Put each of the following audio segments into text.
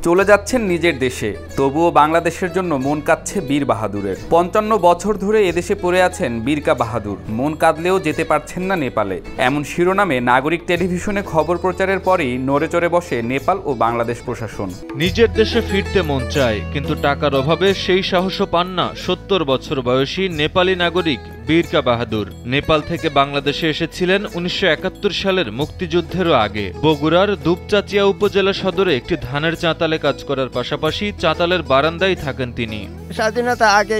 চলে যাচ্ছেন নিজের দেশে, তবুও বাংলাদেশের জন্য মন কাঁদছে বীর বাহাদুরের। 55 বছর ধরে এদেশে পড়ে আছেন বীরকা বাহাদুর, মন কাঁদলেও যেতে পারছেন না নেপালে। এমন শিরোনামে নাগরিক টেলিভিশনে খবর প্রচারের পরেই নড়েচড়ে বসে নেপাল ও বাংলাদেশ প্রশাসন। নিজের দেশে ফিরতে মন চায়, কিন্তু টাকার অভাবে সেই সাহসও পান না 70 বছর বয়সী নেপালি নাগরিক বীরকা বাহাদুর। নেপাল থেকে বাংলাদেশে এসেছিলেন 1971 সালের মুক্তিযুদ্ধেরও আগে। বগুড়ার দুপচাচিয়া উপজেলা সদরে একটি ধানের চাতালে কাজ করার পাশাপাশি চাতালের বারান্দায় থাকেন তিনি। স্বাধীনতা আগে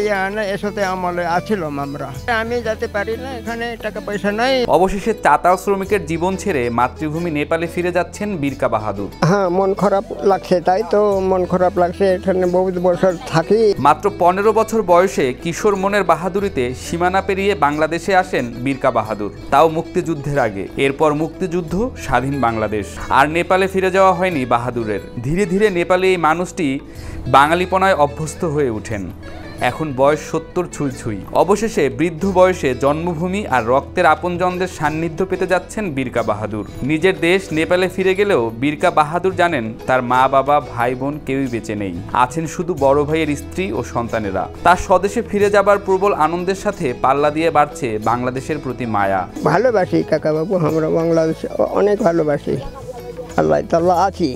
এসতে আমলে আছিলাম আমরা, আমি যেতে পারি না, এখানে টাকা পয়সা নাই। অবশেষে চাতাল শ্রমিকের জীবন ছেড়ে মাতৃভূমি নেপালে ফিরে যাচ্ছেন বীরকা বাহাদুর। হ্যাঁ, মন খারাপ লাগছে, তাই তো মন খারাপ লাগছে, এখানে বহুত বছর থাকি। মাত্র 15 বছর বয়সে কিশোর মনের বাহাদুরিতে সীমানা পেরিয়ে বাংলাদেশে আসেন বীরকা বাহাদুর, তাও মুক্তিযুদ্ধের আগে। এরপর মুক্তিযুদ্ধ, স্বাধীন বাংলাদেশ, আর নেপালে ফিরে যাওয়া হয়নি বাহাদুরের। ধীরে ধীরে নেপালে এই মানুষটি বাঙালিপনায় অভ্যস্ত হয়ে ওঠেন। এখন বয়স 70 ছুঁই ছুঁই। অবশেষে বৃদ্ধ বয়সে জন্মভূমি আর রক্তের আপনজনদের সান্নিধ্য পেতে যাচ্ছেন বীরকা বাহাদুর। নিজের দেশ নেপালে ফিরে গেলেও বীরকা বাহাদুর জানেন তার মা বাবা ভাই বোন কেউই বেঁচে নেই, আছেন শুধু বড় ভাইয়ের স্ত্রী ও সন্তানেরা। তার স্বদেশে ফিরে যাবার প্রবল আনন্দের সাথে পাল্লা দিয়ে বাড়ছে বাংলাদেশের প্রতি মায়া। ভালোবাসি কাকা বাবু, আমরা বাংলাদেশ অনেক ভালোবাসি, আল্লাহ তাআলা আছি।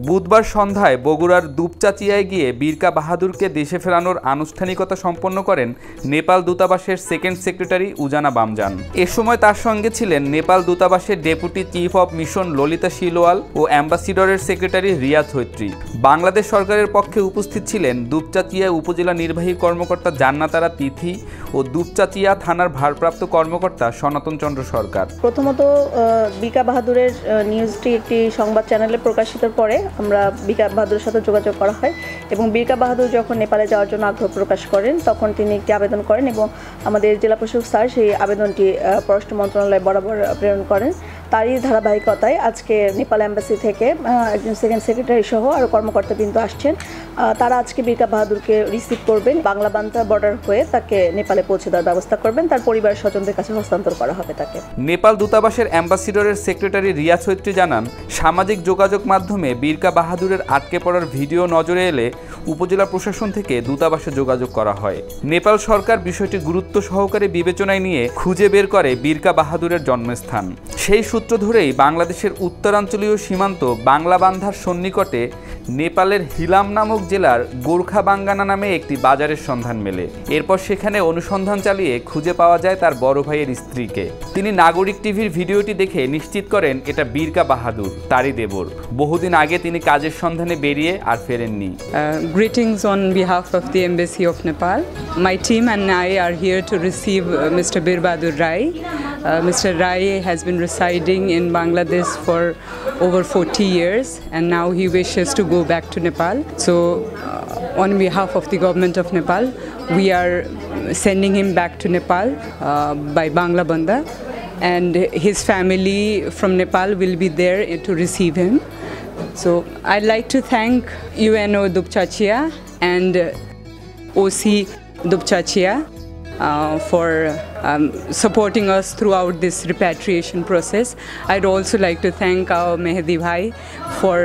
বুধবার সন্ধ্যায় বগুড়ার দুপচাচিয়ায় গিয়ে বীরকা বাহাদুরকে দেশে ফেরানোর আনুষ্ঠানিকতা সম্পন্ন করেন নেপাল দূতাবাসের সেকেন্ড সেক্রেটারি উজানা বামজান। এ সময় তার সঙ্গে ছিলেন নেপাল দূতাবাসের deputy chief of mission Lalita Shilowal ও অ্যাম্বাসিডরের সেক্রেটারি রিয়া থৈত্রী। বাংলাদেশ সরকারের পক্ষে উপস্থিত ছিলেন দুপচাচিয়া উপজেলা নির্বাহী কর্মকর্তা জান্নাতারা তিথি ও দুপচাচিয়া থানার ভারপ্রাপ্ত কর্মকর্তা সনাতন চন্দ্র সরকার। প্রথমত বীরকা বাহাদুরের নিউজটি একটি সংবাদ চ্যানেলে প্রকাশিত পরে আমরা বীরকা বাহাদুরের সাথে যোগাযোগ করা হয় এবং বীরকা বাহাদুর যখন নেপালে যাওয়ার জন্য আগ্রহ প্রকাশ করেন তখন তিনি একটি আবেদন করেন এবং আমাদের জেলা প্রশাসক স্যার সেই আবেদনটি পররাষ্ট্র মন্ত্রণালয়ে বরাবর প্রেরণ করেন। তারই ধারাবাহিকতায় আজকে নেপাল এম্বাসি থেকে একজন সেকেন্ড সেক্রেটারি সহ আরও কর্মকর্তাবৃন্দ আসছেন। তারা আজকে বীরকা বাহাদুরকে রিসিভ করবেন, বাংলা বান্তা বর্ডার হয়ে তাকে নেপালে পৌঁছে দেওয়ার ব্যবস্থা করবেন, তার পরিবার স্বজনদের কাছে হস্তান্তর করা হবে তাকে। নেপাল দূতাবাসের অ্যাম্বাসিডরের সেক্রেটারি রিয়া থৈত্রী জানান, সামাজিক যোগাযোগ মাধ্যমে বীরকা বাহাদুরের আটকে পড়ার ভিডিও নজরে এলে উপজেলা প্রশাসন থেকে দূতাবাসে যোগাযোগ করা হয়। নেপাল সরকার বিষয়টি গুরুত্ব সহকারে বিবেচনায় নিয়ে খুঁজে বের করে বীরকা বাহাদুরের জন্মস্থান। সেই সূত্র ধরেই বাংলাদেশের উত্তরাঞ্চলীয় সীমান্ত বাংলাবান্ধার সন্নিকটে নেপালের হিলাম নামক জেলার গোর্খাবাঙ্গানা নামে একটি বাজারের সন্ধান মেলে। এরপর সেখানে অনুসন্ধান চালিয়ে খুঁজে পাওয়া যায় তার বড় ভাইয়ের স্ত্রীকে। তিনি নাগরিক টিভির ভিডিওটি দেখে নিশ্চিত করেন এটা বীরকা বাহাদুর, তারই দেবর। বহুদিন আগে তিনি কাজের সন্ধানে বেরিয়ে আর ফেরেননি। Greetings on behalf of the Embassy of Nepal. My team and I are here to receive Mr. Bir Bahadur Rai. Mr. Rai has been residing in Bangladesh for over 40 years and now he wishes to go back to Nepal. So on behalf of the government of Nepal, we are sending him back to Nepal by Bangla Banda, and his family from Nepal will be there to receive him. So I'd like to thank UNO Dupchachia and OC Dupchachia for supporting us throughout this repatriation process. I'd also like to thank our Mehdi Bhai for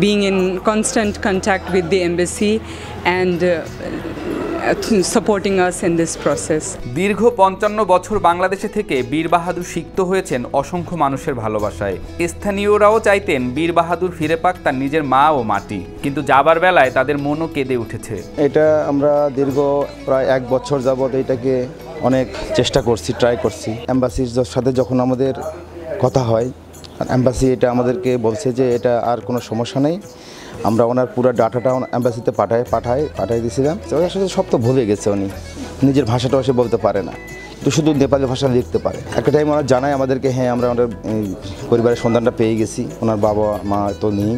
being in constant contact with the embassy and supporting us in this process. দীর্ঘ 55 বছর বাংলাদেশে থেকে বীর বাহাদুর সিক্ত হয়েছেন অসংখ্য মানুষের ভালোবাসায়। স্থানীয়রাও চাইতেন বীর বাহাদুর ফিরে পাক তার নিজের মা ও মাটি, কিন্তু যাবার বেলায় তাদের মনও কেঁদে উঠেছে। এটা আমরা দীর্ঘ প্রায় 1 বছর যাবৎ এটাকে অনেক চেষ্টা করছি, ট্রাই করছি। এম্বাসির সাথে যখন আমাদের কথা হয়, এম্বাসি এটা আমাদেরকে বলছে যে এটা আর কোনো সমস্যা নেই, আমরা ওনার পুরো ডাটাটা এম্বাসিতে পাঠাই দিয়েছিলাম। ওনার সাথে সব তো ভুলে গেছে, উনি নিজের ভাষাটাও সে বলতে পারে না, তো শুধু নেপালি ভাষা লিখতে পারে। একটা টাইম ওনার জানায় আমাদেরকে, হ্যাঁ আমরা ওনার পরিবারের সন্ধানটা পেয়ে গেছি, ওনার বাবা মা তো নেই,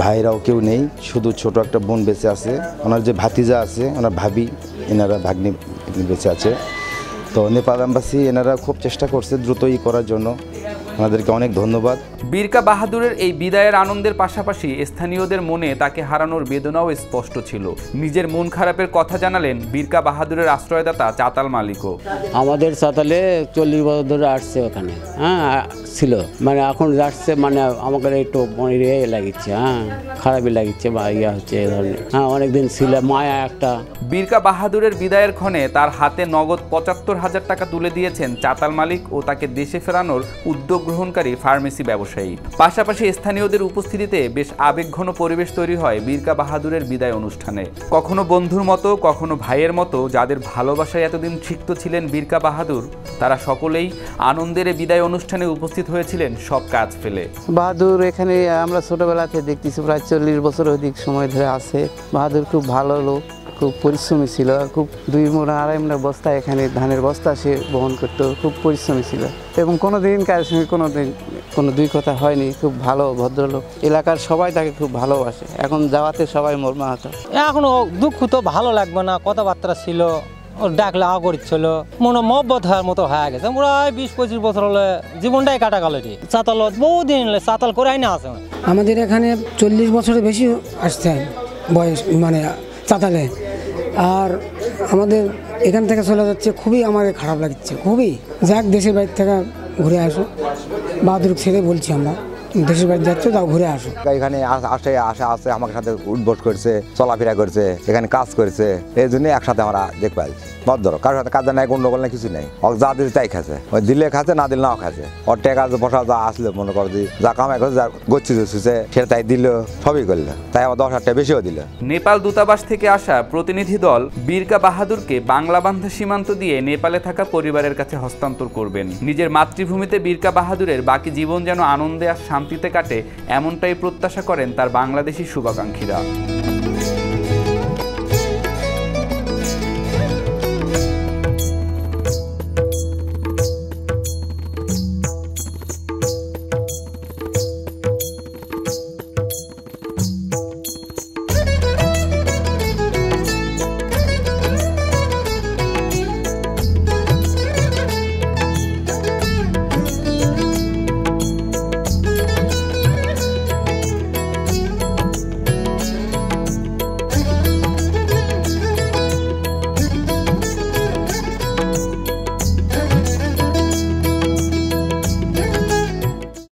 ভাইরাও কেউ নেই, শুধু ছোট একটা বোন বেঁচে আছে, ওনার যে ভাতিজা আছে, ওনার ভাবি, এনারা ভাগ্নি বেঁচে আছে। তো নেপাল এম্বাসি এনারা খুব চেষ্টা করছে দ্রুতই করার জন্য, ওনাদেরকে অনেক ধন্যবাদ। বীরকা বাহাদুরের এই বিদায়ের আনন্দের পাশাপাশি স্থানীয়দের মনে তাকে হারানোর বেদনাও স্পষ্ট ছিল। নিজের মন খারাপের কথা জানালেন বীরকা বাহাদুরের আশ্রয়দাতা চাতাল মালিকও। আমাদের চাতালে 40 বছর ধরে আসছে ওখানে, ছিল, মানে এখন যাচ্ছে, মানে আমাকে একটু ইয়ে লাগিচ্ছে, খারাপই লাগিচ্ছে বা ইয়া হচ্ছে এই ধরনের। অনেকদিন ছিল, মায়া একটা। বীরকা বাহাদুরের বিদায়ের ক্ষণে তার হাতে নগদ 75,000 টাকা তুলে দিয়েছেন চাতাল মালিক ও তাকে দেশে ফেরানোর উদ্যোগ গ্রহণকারী ফার্মেসি ব্যবসায়ী। পাশাপাশি স্থানীয়দের উপস্থিতিতে বেশ আবেগঘন পরিবেশ তৈরি হয় বীরকা বাহাদুরের বিদায় অনুষ্ঠানে। কখনো বন্ধুর মতো, কখনো ভাইয়ের মতো যাদের ভালোবাসায় এতদিন সিক্ত ছিলেন বীরকা বাহাদুর, তারা সকলেই আনন্দের বিদায় অনুষ্ঠানে উপস্থিত হয়েছিলেন সব কাজ ফেলে। বাহাদুর এখানে আমরা ছোটবেলাতে দেখতেছি, প্রায় 40 বছর অধিক সময় ধরে আছে। বাহাদুর খুব ভালো লোক, খুব পরিশ্রমী ছিল, খুব 2 মোনা 2.5 মোনা বস্তা এখানে ধানের বস্তা সে বহন করতো, খুব পরিশ্রমী ছিল এবং কোনোদিন কারোর সঙ্গে কোনো দুই কথা হয়নি। খুব ভালো ভদ্রলোক, এলাকার সবাই তাকে খুব ভালোবাসে। এখন যাওয়াতে সবাই মর্মাহত। এখনো দুঃখ তো ভালো লাগবে না, কথাবার্তা ছিল, ওর ডাকলে আ করছিল, মনে মহব্বত হওয়ার মতো হয়ে গেছে। প্রায় 20-25 বছর হলে জীবনটাই কাটা গেল। চাতাল বহুদিন চাতাল করাই না আছে। আমাদের এখানে 40 বছরের বেশি আসছে বয়স, মানে চাতালে। আর আমাদের এখান থেকে চলে যাচ্ছে, খুবই আমাকে খারাপ লাগছে, খুবই। যাক, দেশের বাড়ি থেকে ঘুরে আসো, বাহাদুর ছেড়ে বলছি আমরা, দেশের বাড়ি যাচ্ছ, তাও ঘুরে আসো। এখানে আসে আমাদের সাথে উঠবস করছে, চলাফেরা করছে, এখানে কাজ করছে, এই জন্য একসাথে আমরা দেখতে পাচ্ছি। ভদ্র, কারোর সাথে কাজ নাই, গন্ডগোল নাই, কিছু নেই। ওর যা দিলে তাই খাচ্ছে, ওই দিলে খাচ্ছে, না দিলে নাও খাচ্ছে। ওর টেকা বসা যা আসলে মনে করো যা কামাই করছে, যা গচ্ছি ধুচ্ছে, সেটা তাই দিল, সবই করলো, তাই আবার 10,000 টাকা বেশিও দিল। নেপাল দূতাবাস থেকে আসা প্রতিনিধি দল বীরকা বাহাদুরকে বাংলাবান্ধা সীমান্ত দিয়ে নেপালে থাকা পরিবারের কাছে হস্তান্তর করবেন। নিজের মাতৃভূমিতে বীরকা বাহাদুরের বাকি জীবন যেন আনন্দে আর শান্তিতে কাটে, এমনটাই প্রত্যাশা করেন তার বাংলাদেশি শুভাকাঙ্ক্ষীরা।